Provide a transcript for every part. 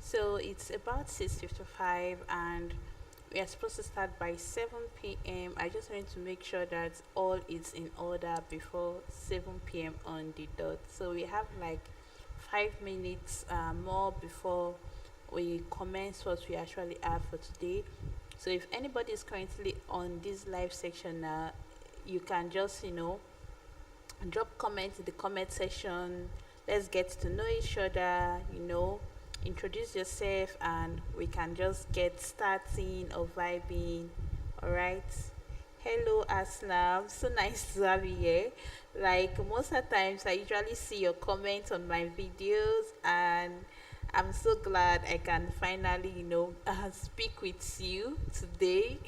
So it's about 6:55 and we are supposed to start by 7 p.m. I just wanted to make sure that all is in order before 7 p.m. on the dot. So we have like 5 minutes more before we commence what we actually have for today. So if anybody is currently on this live section now, you can just drop comments in the comment section. Let's get to know each other, introduce yourself, and we can just get starting or vibing. All right. Hello, Aslam. So nice to have you here. Like most of the times, I usually see your comments on my videos, and I'm so glad I can finally, speak with you today.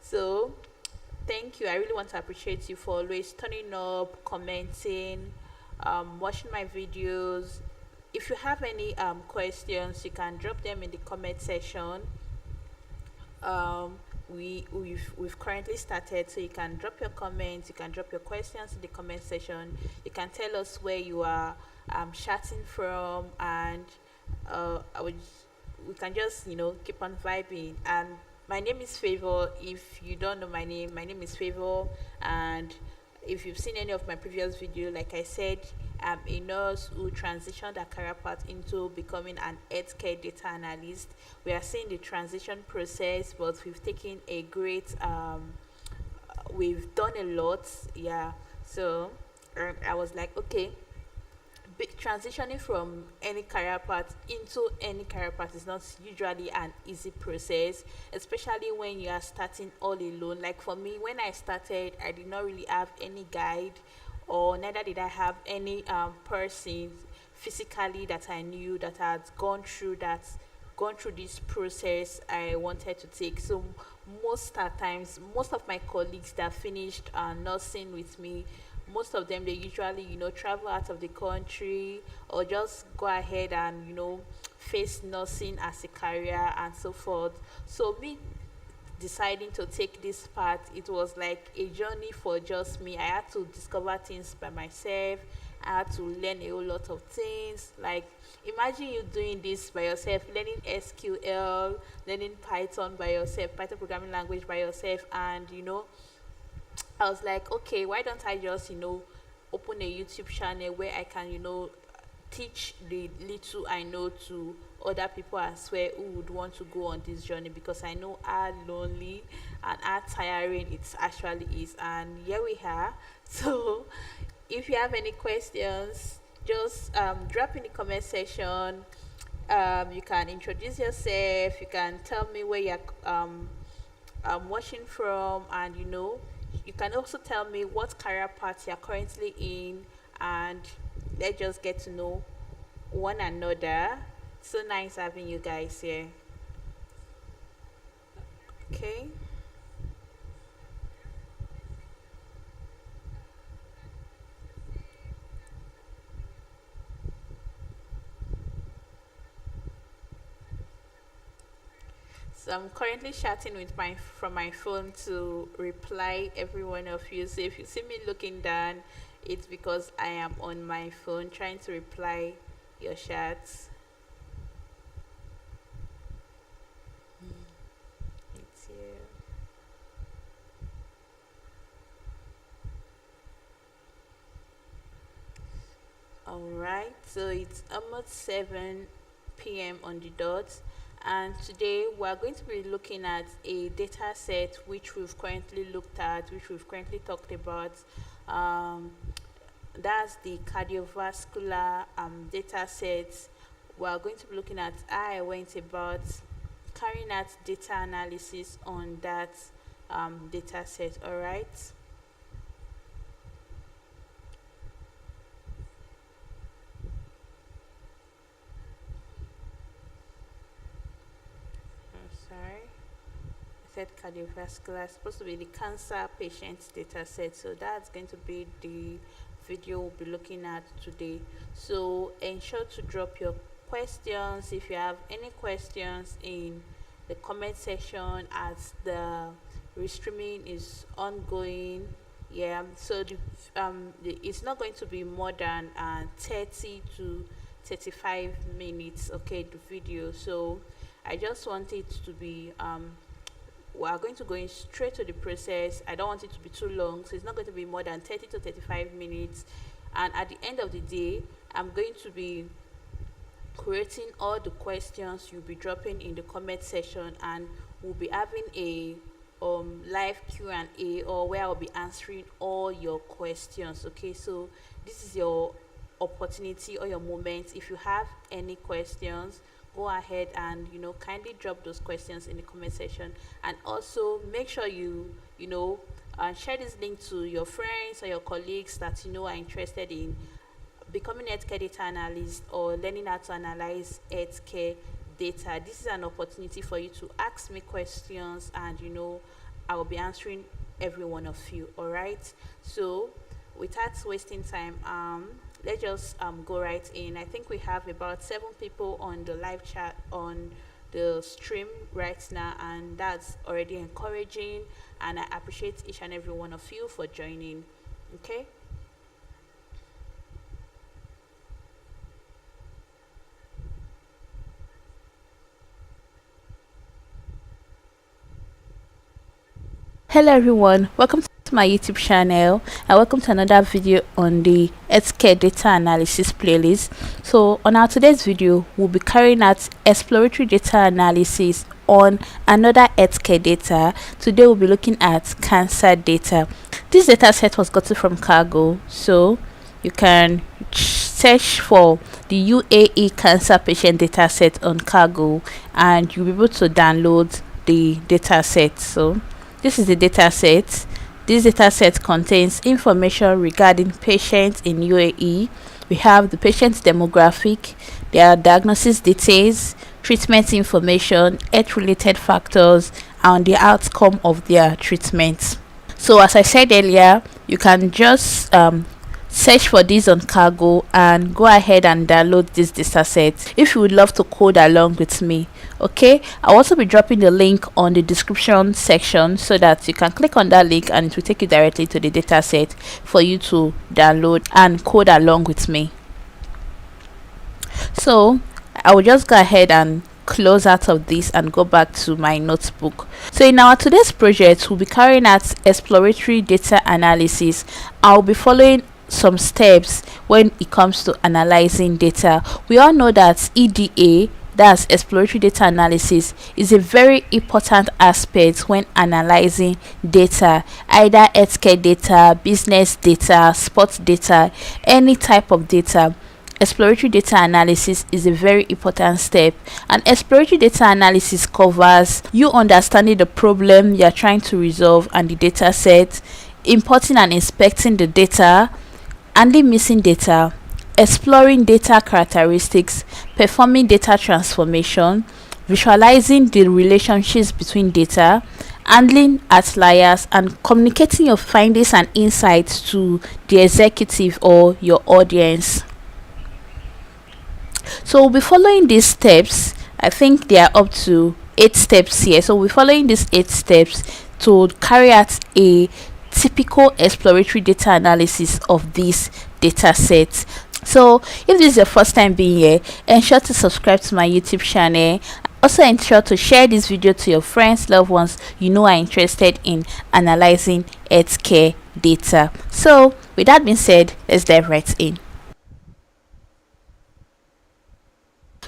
So, thank you. I really want to appreciate you for always turning up, commenting, watching my videos. If you have any questions, you can drop them in the comment section. We've currently started, so you can drop your comments, you can drop your questions in the comment section. You can tell us where you are chatting from, and I would we can just keep on vibing. And my name is Favor. If you don't know my name is Favor. And if you've seen any of my previous video, like I said, I'm a nurse who transitioned her career path into becoming an healthcare data analyst. We are seeing the transition process, but we've taken a great we've done a lot. Yeah. So I was like, okay, transitioning from any career path into any career path is not usually an easy process, especially when you are starting all alone. Like for me, when I started, I did not really have any guide, or neither did I have any person physically that I knew that had gone through this process I wanted to take. So most at times, most of my colleagues that finished nursing with me, most of them, they usually travel out of the country, or just go ahead and face nursing as a career and so forth. So me deciding to take this path, it was like a journey for just me. I had to discover things by myself. I had to learn a whole lot of things. Like imagine you doing this by yourself, learning SQL, learning Python by yourself, Python programming language by yourself. And I was like, okay, why don't I just, open a YouTube channel where I can, teach the little I know to other people as well who would want to go on this journey, because I know how lonely and how tiring it actually is. And here we are. So if you have any questions, just drop in the comment section. You can introduce yourself, you can tell me where you're watching from, and you can also tell me what career path you're currently in, and let's just get to know one another. So nice having you guys here. Okay. So I'm currently chatting with my from my phone to reply every one of you. So if you see me looking down, it's because I am on my phone trying to reply your chats. It's you. All right. So it's almost 7 p.m. on the dot, and today we are going to be looking at a data set which we've currently looked at, which we've currently talked about. Um, that's the cardiovascular data set. We are going to be looking at how I went about carrying out data analysis on that data set. All right. I'm sorry. I said cardiovascular. It's supposed to be the cancer patients data set. So that's going to be the video we'll be looking at today. So ensure to drop your questions if you have any questions in the comment section as the restreaming is ongoing. Yeah, so it's not going to be more than 30 to 35 minutes, okay, the video. So I just want it to be we are going to go in straight to the process. I don't want it to be too long, so it's not going to be more than 30 to 35 minutes. And at the end of the day, I'm going to be creating all the questions you'll be dropping in the comment section, and we'll be having a live Q&A, or where I'll be answering all your questions. Okay, so this is your opportunity or your moment. If you have any questions, go ahead and kindly drop those questions in the comment section. And also make sure you share this link to your friends or your colleagues that are interested in becoming healthcare data analyst or learning how to analyze healthcare data. This is an opportunity for you to ask me questions, and I will be answering every one of you. All right, so without wasting time, let's just go right in. I think we have about 7 people on the live chat on the stream right now, and that's already encouraging, and I appreciate each and every one of you for joining. Okay, hello everyone, welcome to my YouTube channel, and welcome to another video on the healthcare data analysis playlist. So on our today's video, we'll be carrying out exploratory data analysis on another healthcare data. Today we'll be looking at cancer data. This data set was gotten from Kaggle, so you can search for the UAE cancer patient data set on Kaggle, and you'll be able to download the data set. So this is the data set. This data set contains information regarding patients in UAE. We have the patient's demographic, their diagnosis details, treatment information, health-related factors, and the outcome of their treatment. So as I said earlier, you can just search for this on Kaggle and go ahead and download this data set if you would love to code along with me. Okay, I'll also be dropping the link on the description section so that you can click on that link and it will take you directly to the data set for you to download and code along with me. So I will just go ahead and close out of this and go back to my notebook. So in our today's project, we'll be carrying out exploratory data analysis. I'll be following some steps when it comes to analyzing data. We all know that EDA, that's exploratory data analysis, is a very important aspect when analyzing data, either healthcare data, business data, sports data, any type of data. Exploratory data analysis is a very important step, and exploratory data analysis covers you understanding the problem you are trying to resolve and the data set, importing and inspecting the data, handling missing data, exploring data characteristics, performing data transformation, visualizing the relationships between data, handling outliers, and communicating your findings and insights to the executive or your audience. So we'll be following these steps. I think there are up to 8 steps here. So we're following these 8 steps to carry out a typical exploratory data analysis of this data set. So if this is your first time being here, ensure to subscribe to my YouTube channel. Also ensure to share this video to your friends, loved ones are interested in analyzing healthcare data. So with that being said, let's dive right in.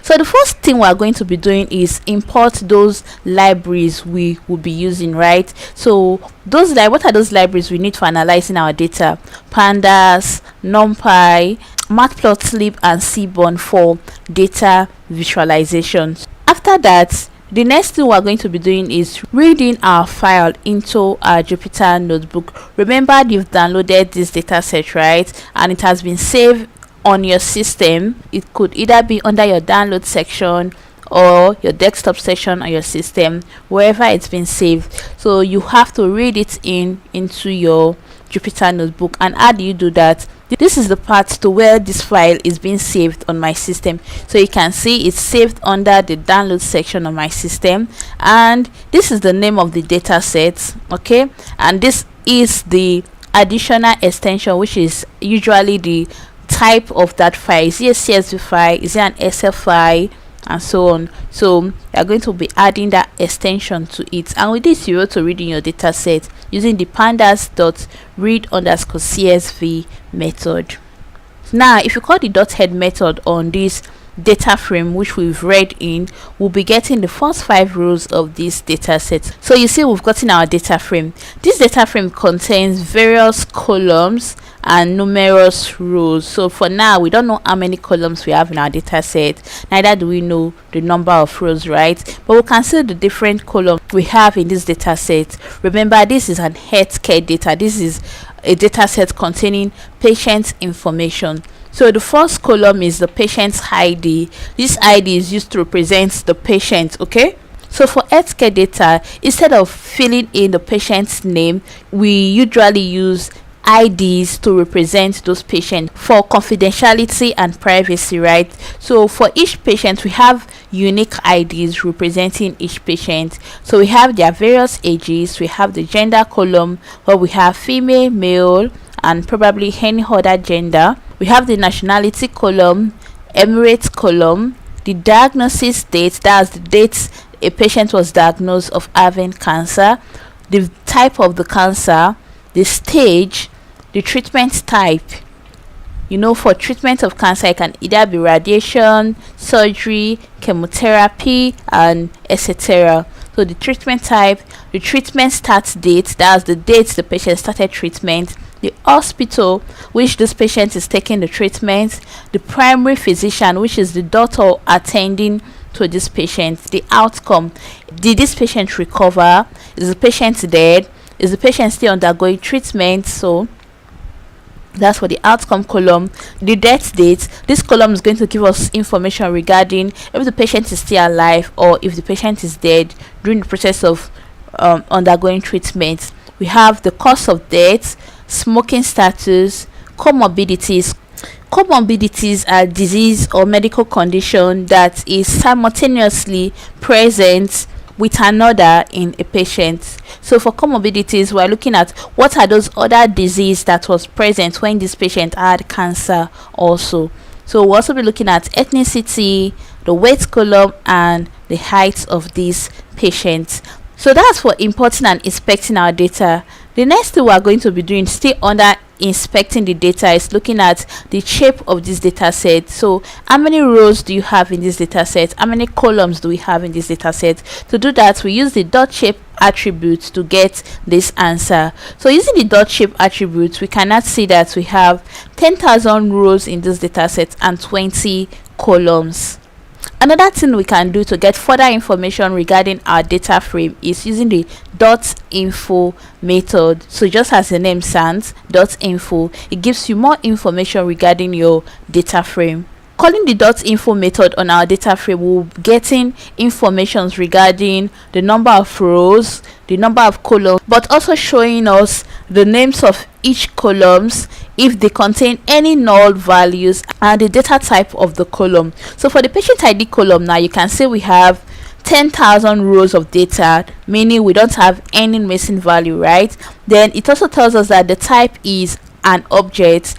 So the first thing we are going to be doing is import those libraries we will be using, right? So what are those libraries we need for analyzing our data? Pandas, NumPy, Matplotlib, and Seaborn for data visualization. After that, the next thing we're going to be doing is reading our file into our Jupyter notebook. Remember, you've downloaded this data set, right? And it has been saved on your system. It could either be under your download section or your desktop section on your system, wherever it's been saved. So you have to read it into your Jupyter notebook. And how do you do that? This is the part to where this file is being saved on my system. So you can see it's saved under the download section of my system, and this is the name of the data set. Okay, and this is the additional extension, which is usually the type of that file. Is it a CSV file? Is it an Excel file? And so on. So you are going to be adding that extension to it, and with this you're able to read in your data set using the pandas.read_csv method. Now if you call the .head method on this data frame which we've read in, we'll be getting the first 5 rows of this data set. So you see we've gotten our data frame. This data frame contains various columns and numerous rows. So for now we don't know how many columns we have in our data set, neither do we know the number of rows, right? But we can see the different columns we have in this data set. Remember, this is an healthcare data. This is a data set containing patient information. So the first column is the patient's ID. This ID is used to represent the patient, okay? So for healthcare data, instead of filling in the patient's name, we usually use IDs to represent those patients for confidentiality and privacy, right? So for each patient we have unique IDs representing each patient. So we have their various ages, we have the gender column where we have female, male, and probably any other gender. We have the nationality column, Emirates column, the diagnosis date, that's the date a patient was diagnosed of having cancer, the type of the cancer, the stage, the treatment type. You know, for treatment of cancer it can either be radiation, surgery, chemotherapy, and etc. So the treatment type, the treatment start date, that's the date the patient started treatment, the hospital which this patient is taking the treatment, the primary physician which is the doctor attending to this patient, the outcome, did this patient recover, is the patient dead, is the patient still undergoing treatment. So that's for the outcome column. The death date, this column is going to give us information regarding if the patient is still alive or if the patient is dead during the process of undergoing treatment. We have the cause of death, smoking status, comorbidities. Comorbidities are disease or medical condition that is simultaneously present with another in a patient. So for comorbidities, we're looking at what are those other disease that was present when this patient had cancer also. So we'll also be looking at ethnicity, the weight column, and the height of these patients. So that's for importing and inspecting our data. The next thing we're going to be doing still under inspecting the data is looking at the shape of this data set. So how many rows do you have in this data set? How many columns do we have in this data set? To do that, we use the dot shape attribute to get this answer. So using the dot shape attribute, we cannot see that we have 10,000 rows in this data set and 20 columns. Another thing we can do to get further information regarding our data frame is using the .info method. So just as the name sounds, .info, it gives you more information regarding your data frame. Calling the .info method on our data frame, we'll be getting information regarding the number of rows, the number of columns, but also showing us the names of each columns, if they contain any null values, and the data type of the column. So for the patient ID column, now you can see we have 10,000 rows of data, meaning we don't have any missing value, right? Then it also tells us that the type is an object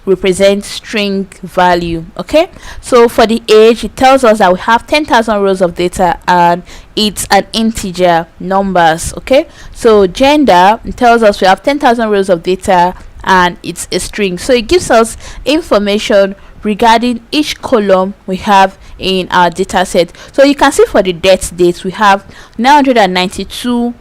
represents string value. Okay, so for the age, it tells us that we have 10,000 rows of data and it's an integer numbers. Okay, so gender, it tells us we have 10,000 rows of data and it's a string. So it gives us information regarding each column we have in our data set. So you can see for the death date we have 992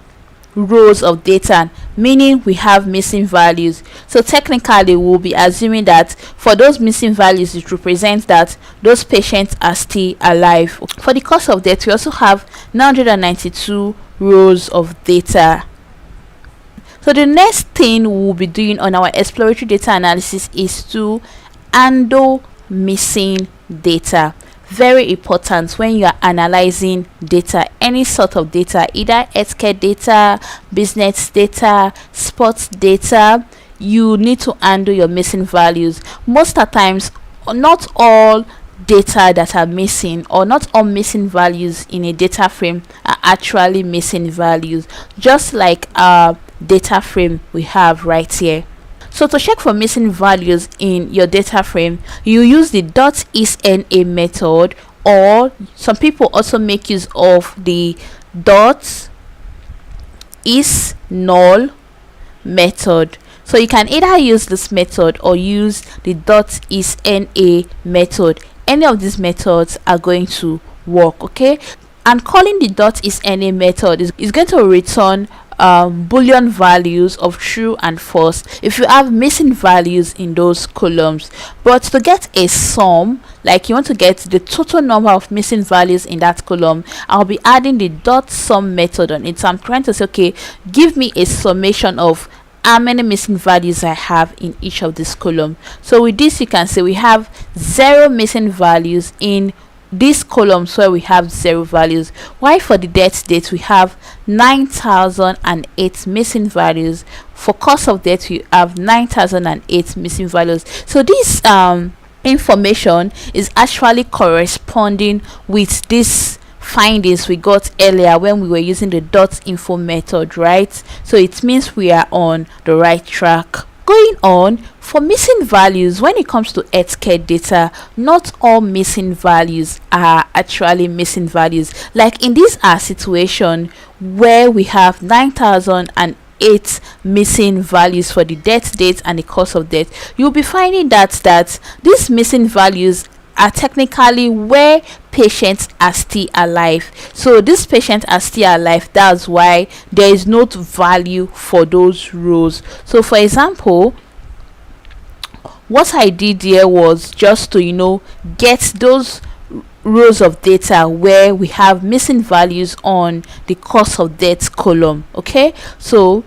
rows of data, meaning we have missing values. So technically we'll be assuming that for those missing values, it represents that those patients are still alive. For the cause of death, we also have 992 rows of data. So the next thing we'll be doing on our exploratory data analysis is to handle missing data. Very important when you are analyzing data, any sort of data, either healthcare data, business data, sports data, you need to handle your missing values. Most of the times, not all data that are missing, or not all missing values in a data frame are actually missing values, just like our data frame we have right here. So to check for missing values in your data frame, you use the .isNA method, or some people also make use of the .isNull method. So you can either use this method or use the .isNA method. Any of these methods are going to work, okay? And calling the .isNA method is going to return boolean values of true and false if you have missing values in those columns. But to get a sum, like you want to get the total number of missing values in that column, I'll be adding the .sum method on it. So I'm trying to say, okay, give me a summation of how many missing values I have in each of this column. So with this, you can say we have 0 missing values in these columns where we have 0 values, while for the date we have 9008 missing values. For course of date we have 9008 missing values. So this information is actually corresponding with this findings we got earlier when we were using the .info method, right? So it means we are on the right track. Going on, for missing values, when it comes to healthcare data, not all missing values are actually missing values. Like in this situation where we have 9008 missing values for the death date and the cause of death, you'll be finding that these missing values are technically where patients are still alive. So this patient are still alive, that's why there is no value for those rows. So for example, what I did here was just to get those rows of data where we have missing values on the cause of death column. Okay, so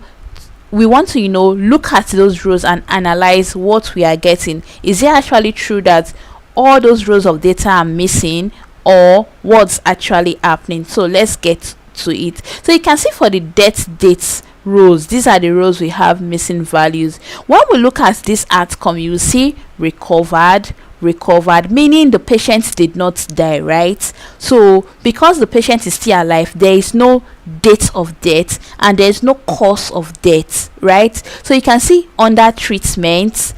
we want to look at those rows and analyze what we are getting. Is it actually true that all those rows of data are missing, or what's actually happening? So let's get to it. So you can see for the death dates rows, these are the rows we have missing values. When we look at this outcome, you will see recovered, meaning the patient did not die, right? So because the patient is still alive, there is no date of death and there is no cause of death, right? So you can see under treatment,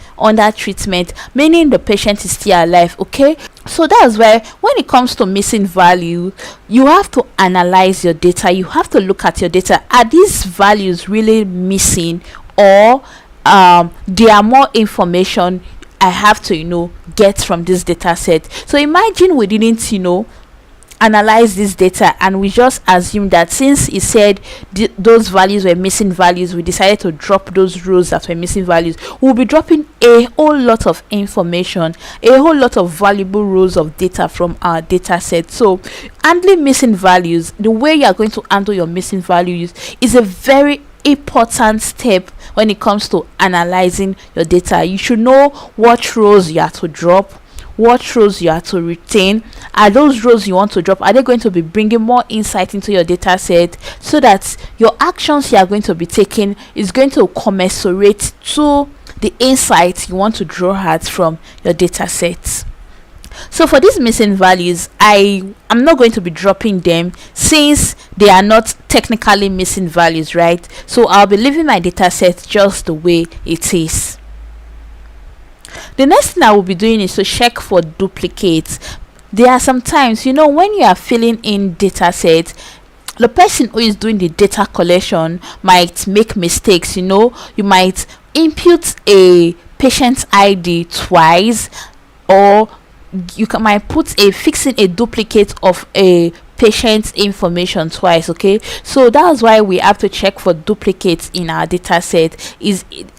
meaning the patient is still alive. Okay, so that's where when it comes to missing value, you have to analyze your data. You have to look at your data. Are these values really missing, or there are more information I have to get from this data set? So imagine we didn't analyze this data and we just assume that since it said those values were missing values, we decided to drop those rows that were missing values. We'll be dropping a whole lot of information, a whole lot of valuable rows of data from our data set. So handling missing values, the way you are going to handle your missing values is a very important step when it comes to analyzing your data. You should know what rows you have to drop, what rows you have to retain. Are those rows you want to drop, are they going to be bringing more insight into your data set, so that your actions you are going to be taking is going to commensurate to the insight you want to draw out from your data set? So for these missing values, I'm not going to be dropping them since they are not technically missing values, right? So I'll be leaving my data set just the way it is. The next thing I will be doing is to check for duplicates. There are some times, when you are filling in data sets, the person who is doing the data collection might make mistakes. You might input a patient ID twice, or might fixing a duplicate of a patient's information twice. Okay, so that's why we have to check for duplicates in our data set.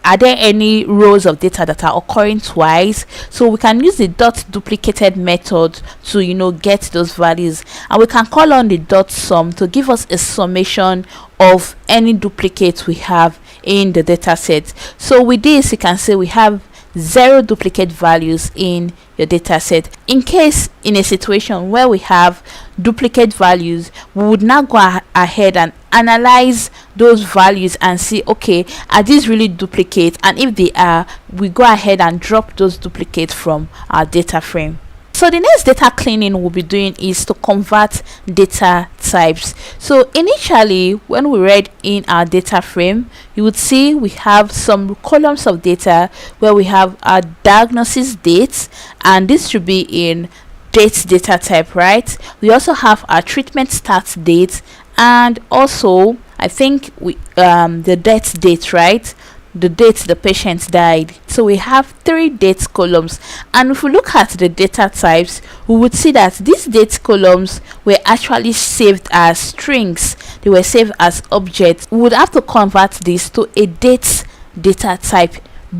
Are there any rows of data that are occurring twice? So we can use the .duplicated method to get those values, and we can call on the .sum to give us a summation of any duplicate we have in the data set. So with this, you can say we have 0 duplicate values in your data set. In case in a situation where we have duplicate values, we would now go ahead and analyze those values and see, okay, are these really duplicate? And if they are, we go ahead and drop those duplicates from our data frame. So the next data cleaning we'll be doing is to convert data types. So initially, when we read in our data frame, you would see we have some columns of data where we have our diagnosis dates, and this should be in date data type, right? We also have our treatment start date, and also I think we the death date, right? The date the patient died. So we have 3 dates columns, and if we look at the data types, we would see that these date columns were actually saved as strings. They were saved as objects. We would have to convert this to a date data type,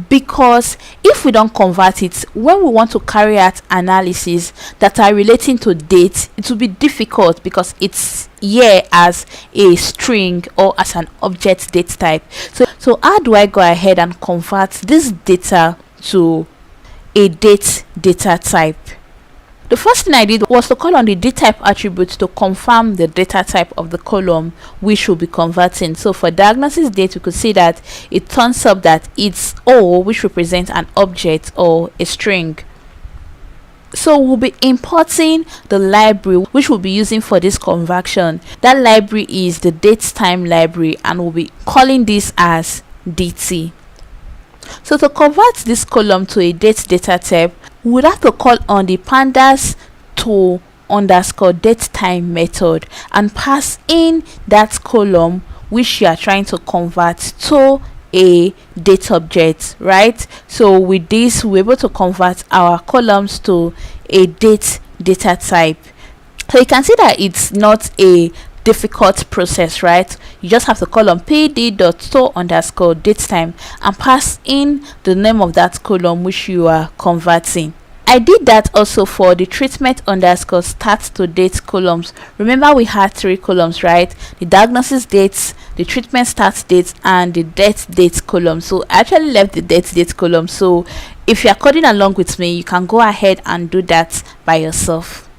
because if we don't convert it, when we want to carry out analysis that are relating to date, it will be difficult because it's here as a string or as an object date type. So how do I go ahead and convert this data to a date data type? The first thing I did was to call on the dtype attribute to confirm the data type of the column we should be converting. So for diagnosis date, we could see that it turns up that it's O, which represents an object or a string. So we'll be importing the library which we'll be using for this conversion. That library is the datetime library, and we'll be calling this as DT. So to convert this column to a date data type, we would have to call on the pandas to underscore datetime method and pass in that column which you are trying to convert to a date object, right? So with this, we're able to convert our columns to a date data type. So you can see that it's not a difficult process, right? You just have to call on pd.to underscore datetime and pass in the name of that column which you are converting. I did that also for the treatment underscore start to date columns. Remember, we had 3 columns, right? The diagnosis dates, the treatment start dates, and the death date column. So I actually left the death date column. So if you are coding along with me, you can go ahead and do that by yourself.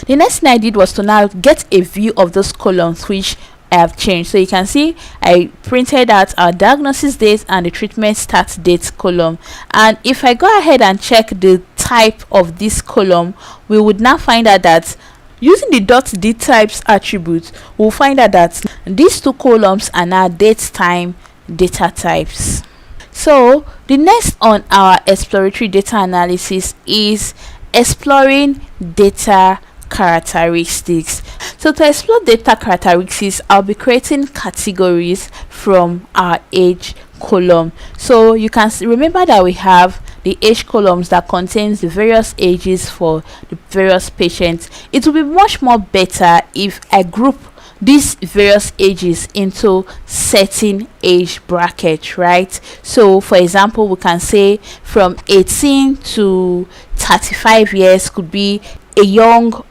The next thing I did was to now get a view of those columns which I have changed. So you can see I printed out our diagnosis date and the treatment start date column, and if I go ahead and check the type of this column, we would now find out that using the .dtypes attribute, we'll find out that these 2 columns are now datetime data types. So the next on our exploratory data analysis is exploring data characteristics. So to explore data characteristics, I'll be creating categories from our age column. So you can remember that we have the age columns that contains the various ages for the various patients. It will be much more better if I group these various ages into certain age brackets, right? So for example, we can say from 18 to 35 years could be a young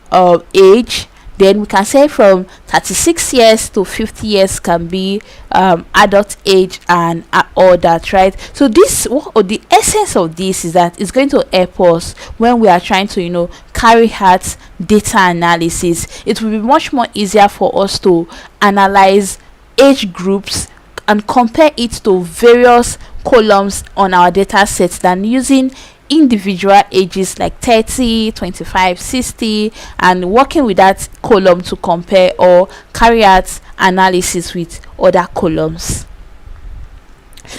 age. Then we can say from 36 years to 50 years can be adult age and all that, right? So this, the essence of this is that it's going to help us when we are trying to carry out data analysis. It will be much more easier for us to analyze age groups and compare it to various columns on our data sets than using individual ages like 30, 25, 60 and working with that column to compare or carry out analysis with other columns.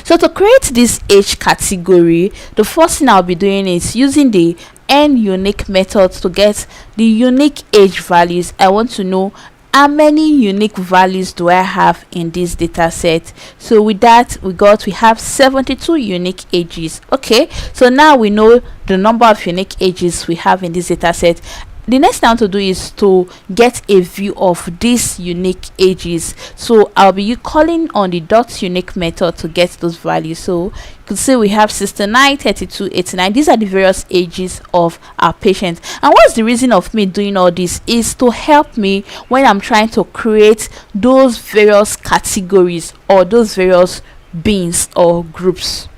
So to create this age category, the first thing I'll be doing is using the nUnique method to get the unique age values. I want to know how many unique values do I have in this data set. So with that, we have 72 unique ages. Okay, so now we know the number of unique ages we have in this data set. The next thing I want to do is to get a view of these unique ages. So I'll be calling on the .unique method to get those values. So you can see we have 69, 32, 89. These are the various ages of our patients. And what's the reason of me doing all this is to help me when I'm trying to create those various categories or those various bins or groups.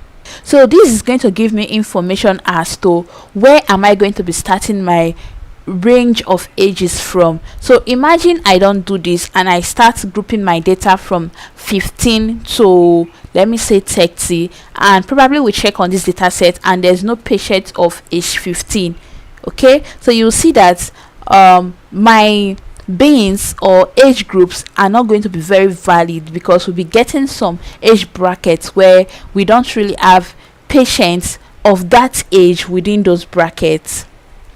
So this is going to give me information as to where am I going to be starting my range of ages from. So imagine I don't do this and I start grouping my data from 15 to, let me say, 30, and probably we check on this data set and there's no patient of age 15. Okay, so you'll see that my beings or age groups are not going to be very valid, because we'll be getting some age brackets where we don't really have patients of that age within those brackets.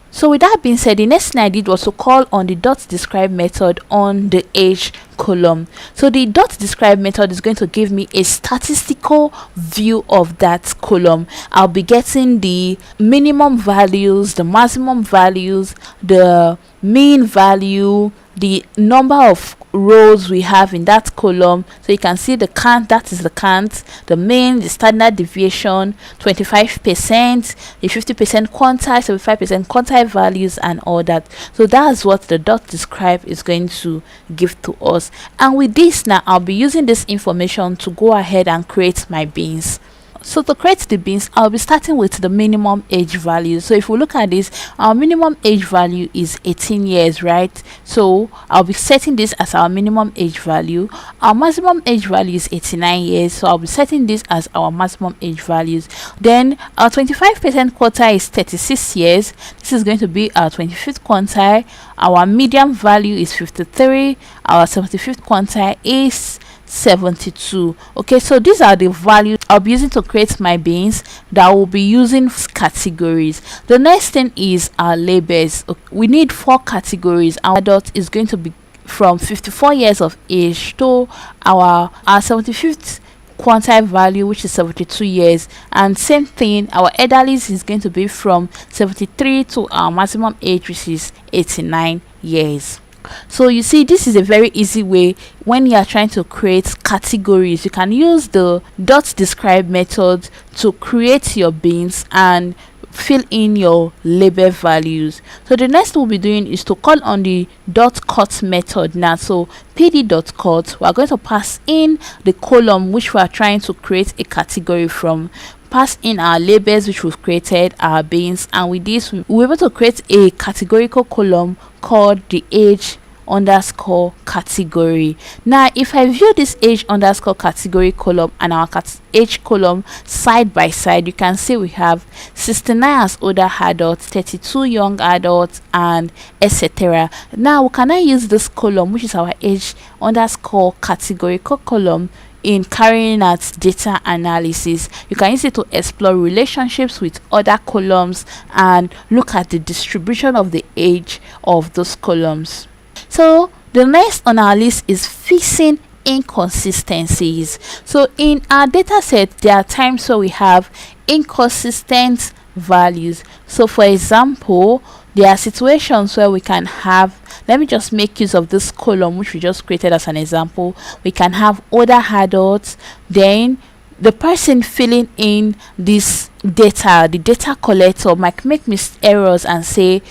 So with that being said, the next thing I did was to call on the dot describe method on the age column. So the dot describe method is going to give me a statistical view of that column. I'll be getting the minimum values, the maximum values, the mean value, the number of rows we have in that column. So you can see the count, that is the count, the mean, the standard deviation, 25%, the 50% quantile, 75% quantile values, and all that. So that's what the dot describe is going to give to us. And with this now, I'll be using this information to go ahead and create my beans. So to create the beans, I'll be starting with the minimum age value. So if we look at this, our minimum age value is 18 years, right? So I'll be setting this as our minimum age value. Our maximum age value is 89 years, so I'll be setting this as our maximum age values. Then our 25% quantile is 36 years. This is going to be our 25th quantile. Our median value is 53. Our 75th quantile is 72. Okay, so these are the values I'll be using to create my beans that will be using categories. The next thing is our labels. We need 4 categories. Our adult is going to be from 54 years of age to our 75th quantile value, which is 72 years, and same thing, our elderly is going to be from 73 to our maximum age, which is 89 years. So you see, this is a very easy way when you are trying to create categories. You can use the dot describe method to create your beans and fill in your label values. So the next we'll be doing is to call on the dot cut method now. So pd dot cut, we are going to pass in the column which we are trying to create a category from, pass in our labels which we've created, our beans, and with this we're able to create a categorical column called the age underscore category. Now if I view this age underscore category column and our age column side by side, you can see we have 69 as older adults, 32 young adults, and etc. Now we cannot use this column, which is our age underscore categorical column, in carrying out data analysis. You can use it to explore relationships with other columns and look at the distribution of the age of those columns. So the next on our list is fixing inconsistencies. So in our data set, there are times where we have inconsistent values. So for example, there are situations where we can have, let me just make use of this column which we just created as an example. We can have older adults, then the person filling in this data, the data collector, might make errors and say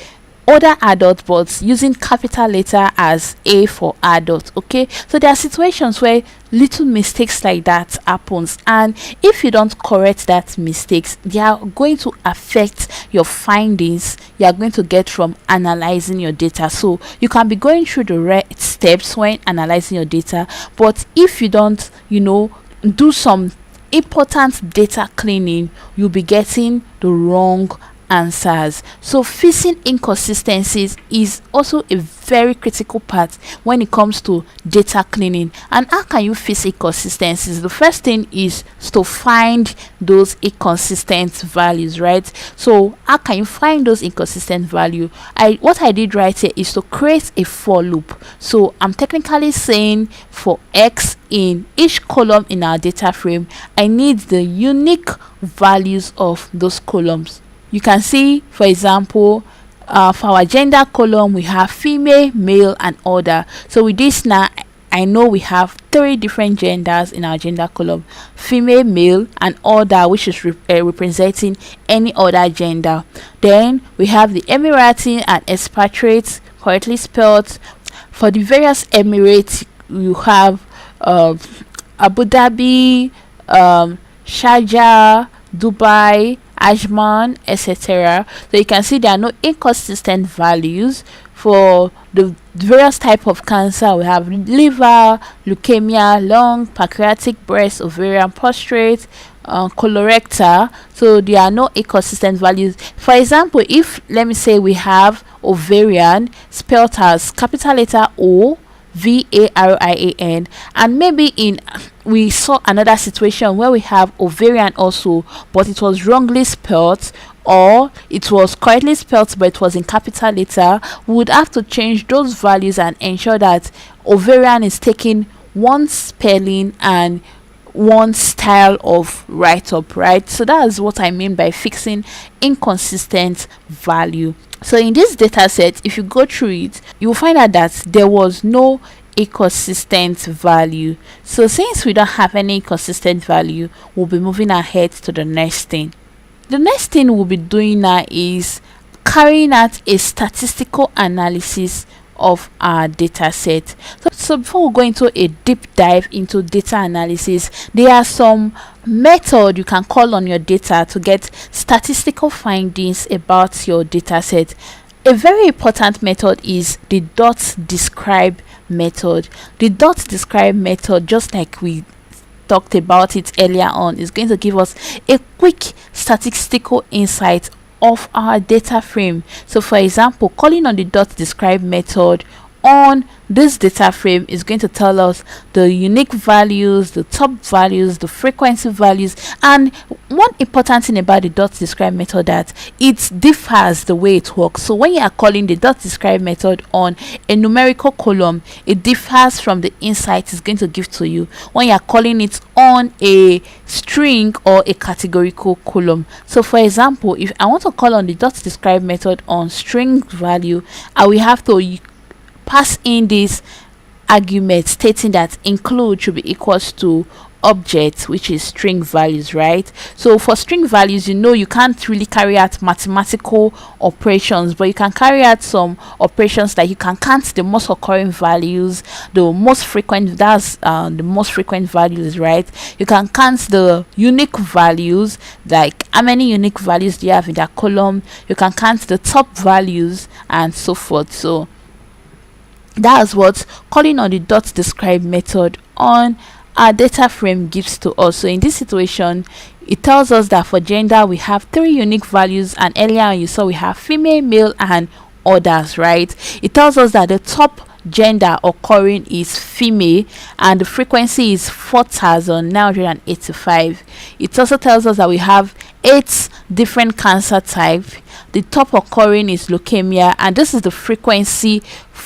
older adult but using capital letter as A for adult. Okay, so there are situations where little mistakes like that happens, and if you don't correct that mistakes, they are going to affect your findings you are going to get from analyzing your data. So you can be going through the right steps when analyzing your data, but if you don't do some important data cleaning, you'll be getting the wrong answers. So fixing inconsistencies is also a very critical part when it comes to data cleaning. And how can you fix inconsistencies? The first thing is to find those inconsistent values, right? So how can you find those inconsistent value? What I did right here is to create a for loop. So I'm technically saying for x in each column in our data frame, I need the unique values of those columns. You can see, for example, for our gender column, we have female, male, and other. So with this now, I know we have 3 different genders in our gender column: female, male, and other, which is representing any other gender. Then we have the Emirati and expatriates correctly spelled. For the various Emirates, you have Abu Dhabi, Sharjah, Dubai, Ajman, etc. So you can see there are no inconsistent values. For the various type of cancer, we have liver, leukemia, lung, pancreatic, breast, ovarian, prostate, colorectal, so there are no inconsistent values. For example, if let me say we have ovarian spelled as capital letter O VARIAN, and maybe in we saw another situation where we have ovarian also, but it was wrongly spelled, or it was correctly spelled but it was in capital letter, we would have to change those values and ensure that ovarian is taking one spelling and one style of write up, right? So that's what I mean by fixing inconsistent value. So in this data set, if you go through it, you will find out that there was no inconsistent value. So since we don't have any inconsistent value, we'll be moving ahead to the next thing. The next thing we'll be doing now is carrying out a statistical analysis of our data set. So before we go into a deep dive into data analysis, there are some method you can call on your data to get statistical findings about your data set. A very important method is the dot describe method. The dot describe method, just like we talked about it earlier on, is going to give us a quick statistical insight of our data frame. So for example, calling on the dot describe method on this data frame is going to tell us the unique values, the top values, the frequency values. And one important thing about the dot describe method, that it differs the way it works. So when you are calling the dot describe method on a numerical column, it differs from the insight it's going to give to you when you are calling it on a string or a categorical column. So for example, if I want to call on the dot describe method on string value, I will have to pass in this argument stating that include should be equals to object, which is string values, right? So for string values, you can't really carry out mathematical operations, but you can carry out some operations like you can count the most occurring values, the most frequent, that's the most frequent values, right? You can count the unique values, like how many unique values do you have in that column. You can count the top values and so forth. So that's what calling on the dot describe method on our data frame gives to us. So in this situation, it tells us that for gender we have 3 unique values, and earlier on you saw we have female, male and others, right? It tells us that the top gender occurring is female and the frequency is 4985. It also tells us that we have 8 different cancer types. The top occurring is leukemia, and this is the frequency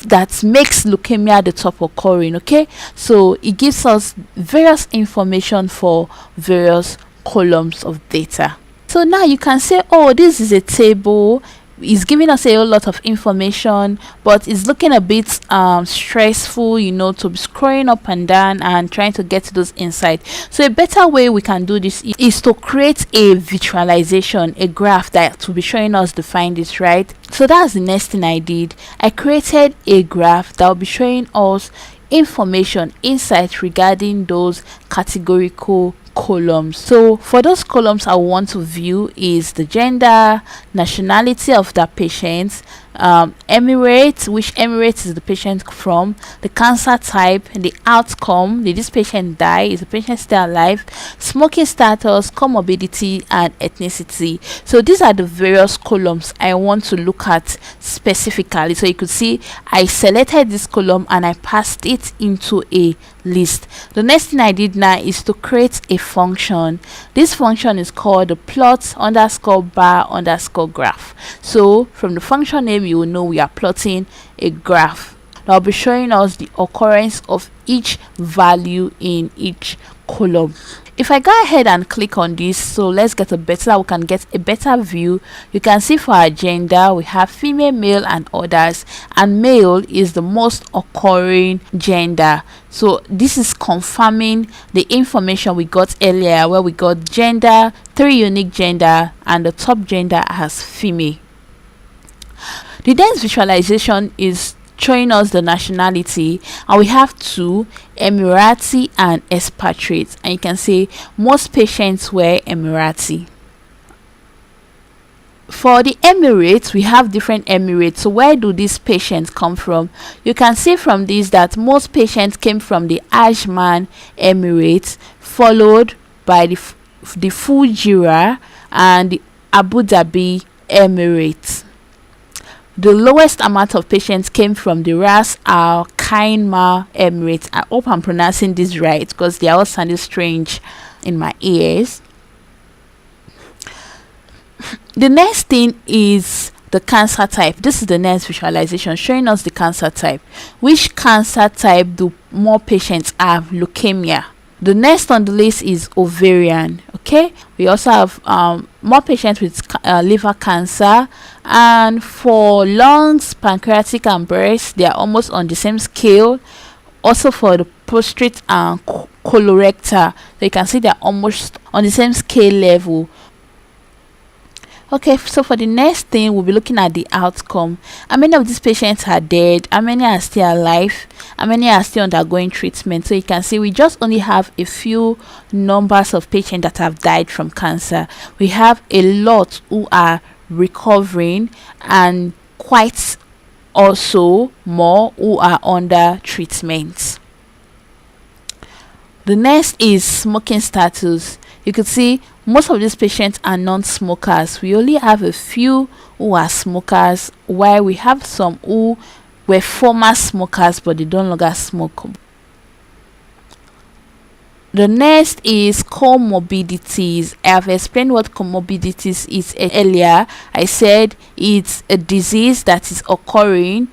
that makes leukemia the top occurring. Okay, so it gives us various information for various columns of data. So now you can say, oh, this is a table, it's giving us a whole lot of information, but it's looking a bit stressful, to be scrolling up and down and trying to get to those insights. So a better way we can do this is to create a visualization, a graph that will be showing us the findings, right? So that's the next thing I did. I created a graph that will be showing us information, insights regarding those categorical columns. So for those columns I want to view is the gender, nationality of the patient, emirate, which emirate is the patient from, the cancer type, the outcome, did this patient die, is the patient still alive, smoking status, comorbidity and ethnicity. So these are the various columns I want to look at specifically. So you could see I selected this column and I passed it into a list. The next thing I did now is to create a function. This function is called the plot underscore bar underscore graph. So from the function name you will know we are plotting a graph that will be showing us the occurrence of each value in each column. If I go ahead and click on this, so let's get we can get a better view. You can see for our gender we have female, male and others, and male is the most occurring gender. So this is confirming the information we got earlier where we got gender, 3 unique gender and the top gender as female. The next visualization is showing us the nationality, and we have 2, Emirati and expatriate, and you can see most patients were Emirati. For the Emirates, we have different Emirates. So where do these patients come from? You can see from this that most patients came from the Ajman Emirates, followed by the the Fujairah and the Abu Dhabi Emirates. The lowest amount of patients came from the Ras Al Khaimah Emirates. I hope I'm pronouncing this right because they are all sounding strange in my ears. The next thing is the cancer type. This is the next visualization showing us the cancer type. Which cancer type do more patients have? Leukemia. The next on the list is ovarian. Okay, we also have more patients with liver cancer, and for lungs, pancreatic and breast, they are almost on the same scale. Also for the prostate and colorectal, so you can see they're almost on the same scale level. Okay, so for the next thing, we'll be looking at the outcome. How many of these patients are dead? How many are still alive? How many are still undergoing treatment? So you can see we just only have a few numbers of patients that have died from cancer. We have a lot who are recovering, and quite also more who are under treatment. The next is smoking status. You could see most of these patients are non-smokers. We only have a few who are smokers, while we have some who were former smokers but they don't longer smoke. The next is comorbidities. I have explained what comorbidities is earlier. I said it's a disease that is occurring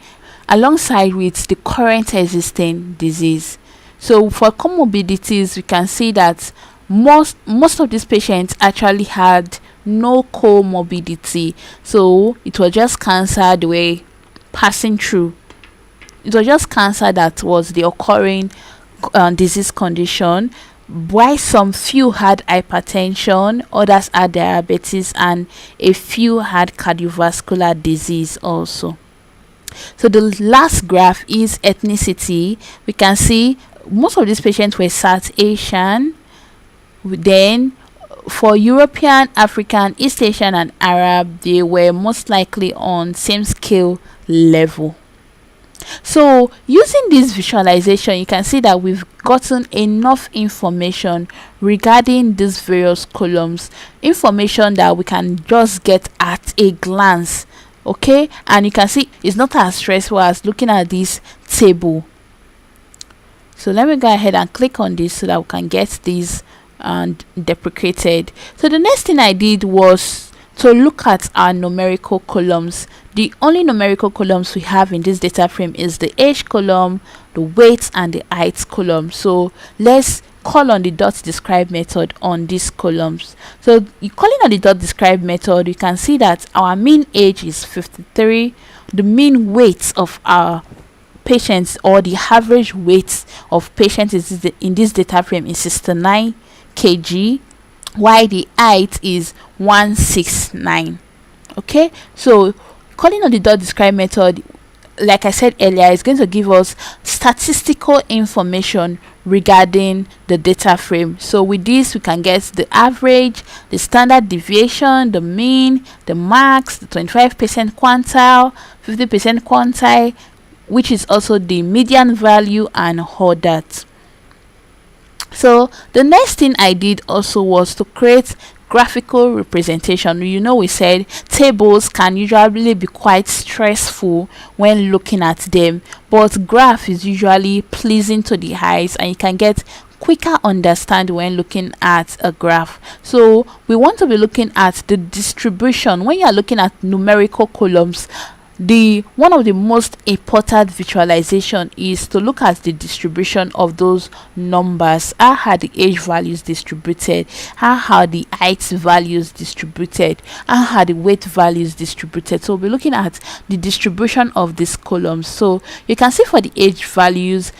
alongside with the current existing disease. So for comorbidities, we can see that most of these patients actually had no comorbidity. So it was just cancer they were passing through. It was just cancer that was the occurring disease condition. Why some few had hypertension, others had diabetes, and a few had cardiovascular disease also. So the last graph is ethnicity. We can see most of these patients were South Asian. Then for European, African, East Asian and Arab, they were most likely on same scale level. So using this visualization, you can see that we've gotten enough information regarding these various columns, information that we can just get at a glance. Okay, and you can see it's not as stressful as looking at this table. So let me go ahead and click on this so that we can get this and deprecated. So the next thing I did was to look at our numerical columns. The only numerical columns we have in this data frame is the age column, the weight and the height column. So let's call on the dot describe method on these columns. So calling on the dot describe method, you can see that our mean age is 53. The mean weight of our patients, or the average weight of patients in this data frame, is 69 kg, while the height is 169. Okay, so calling on the dot describe method, like I said earlier, is going to give us statistical information regarding the data frame. So with this, we can get the average, the standard deviation, the mean, the max, the 25% quantile, 50% quantile, which is also the median value, and all that. So the next thing I did also was to create graphical representation. You know, we said tables can usually be quite stressful when looking at them, but graph is usually pleasing to the eyes and you can get quicker understand when looking at a graph. So we want to be looking at the distribution. When you are looking at numerical columns, one of the most important visualization is to look at the distribution of those numbers. How are the age values distributed? How are the height values distributed? How are the weight values distributed? So we'll be looking at the distribution of these columns. So you can see for the age values,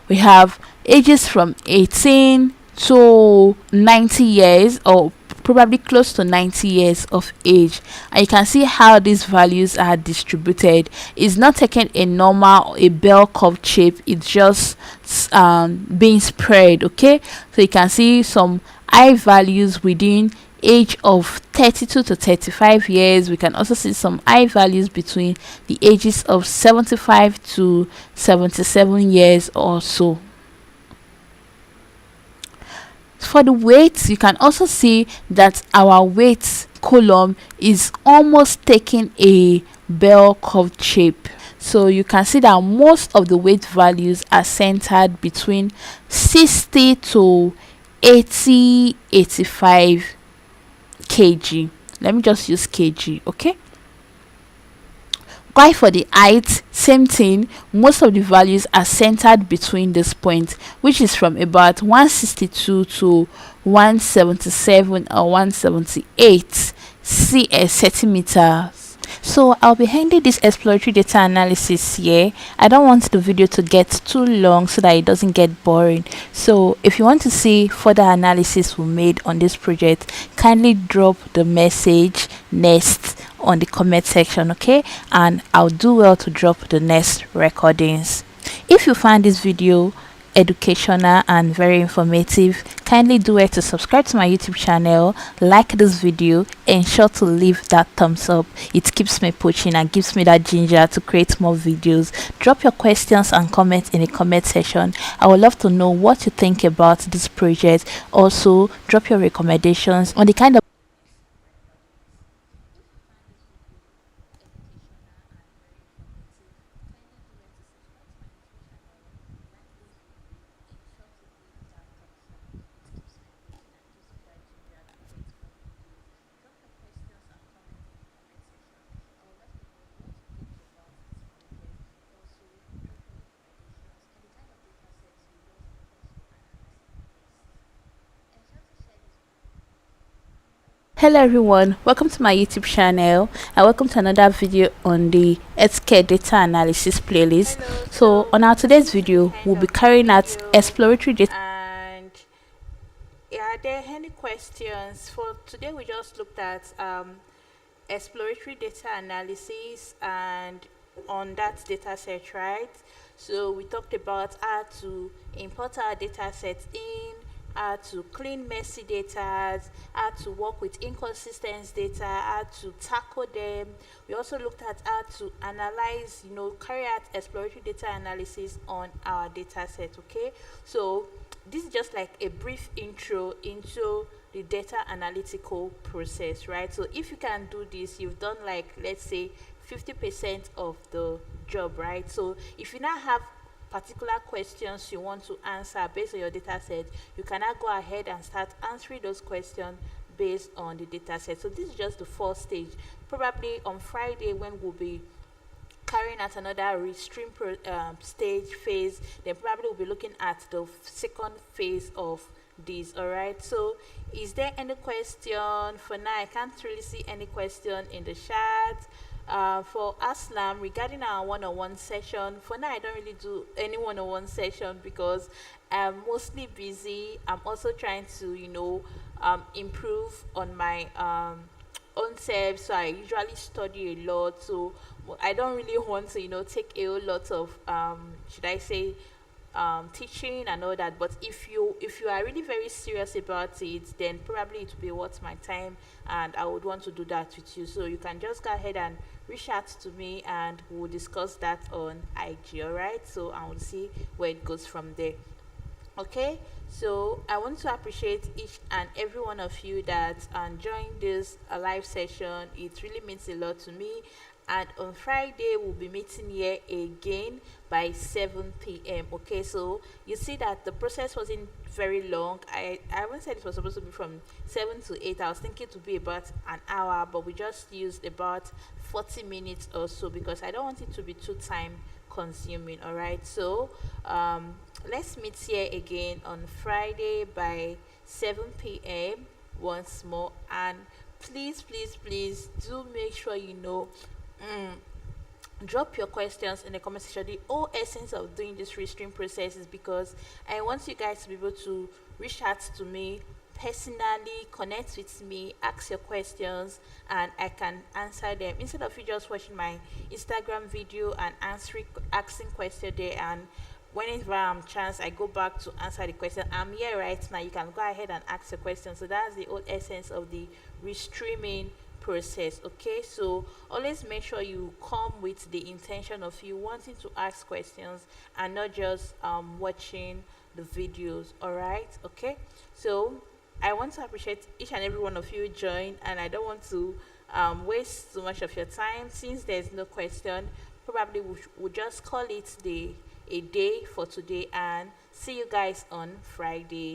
we have ages from 18 to 90 years, or probably close to 90 years of age, and you can see how these values are distributed. It's not taking a normal, a bell curve shape, it's just being spread. Okay, so you can see some high values within age of 32 to 35 years. We can also see some high values between the ages of 75 to 77 years or so. For the weights, you can also see that our weights column is almost taking a bell curve shape. So you can see that most of the weight values are centered between 60 to 80, 85 kg. Let me just use kg, okay? While for the height, same thing, most of the values are centered between this point, which is from about 162 to 177 or 178 centimeters. So I'll be ending this exploratory data analysis here. I don't want the video to get too long so that it doesn't get boring. So if you want to see further analysis we made on this project, kindly drop the message next on the comment section, okay? And I'll do well to drop the next recordings. If you find this video educational and very informative, kindly do it to subscribe to my YouTube channel, like this video, ensure to leave that thumbs up. It keeps me pushing and gives me that ginger to create more videos. Drop your questions and comments in the comment section. I would love to know what you think about this project. Also, drop your recommendations on the kind of Hello everyone, welcome to my YouTube channel and welcome to another video on the healthcare data analysis playlist. Hello, so on our today's video we'll be carrying out exploratory data. And are there any questions? For today we just looked at exploratory data analysis and on that data set, right? So we talked about how to import our data sets in, how to clean messy data, how to work with inconsistent data, how to tackle them. We also looked at how to analyze, carry out exploratory data analysis on our data set, okay? So this is just like a brief intro into the data analytical process, right? So if you can do this, you've done like, let's say 50% of the job, right? So if you now have particular questions you want to answer based on your data set, you can now go ahead and start answering those questions based on the data set. So this is just the first stage. Probably on Friday when we'll be carrying out another restream stage phase, then probably we'll be looking at the second phase of this. All right, so is there any question? For now I can't really see any question in the chat. For Aslam regarding our one-on-one session, for now I don't really do any one-on-one session because I'm mostly busy. I'm also trying to improve on my own self, so I usually study a lot, so I don't really want to take a whole lot of should I say teaching and all that. But if you are really very serious about it, then probably it will be worth my time and I would want to do that with you. So you can just go ahead and reach out to me and we'll discuss that on IG. All right, so I will see where it goes from there. Okay, so I want to appreciate each and every one of you that joined this live session. It really means a lot to me. And on Friday we'll be meeting here again by 7 p.m. okay, so you see that the process wasn't very long. I haven't said it was supposed to be from 7 to 8. I was thinking to be about an hour, but we just used about 40 minutes or so because I don't want it to be too time consuming. All right, so let's meet here again on Friday by 7 p.m. once more. And please do make sure drop your questions in the comment section. The whole essence of doing this restream process is because I want you guys to be able to reach out to me personally, connect with me, ask your questions, and I can answer them instead of you just watching my Instagram video and asking questions there, and whenever I'm chance I go back to answer the question. I'm here right now, you can go ahead and ask the question. So that's the whole essence of the restreaming process. Okay, so always make sure you come with the intention of you wanting to ask questions and not just watching the videos. All right, okay. So I want to appreciate each and every one of you join, and I don't want to waste so much of your time. Since there's no question, probably we'll just call it a day for today, and see you guys on Friday.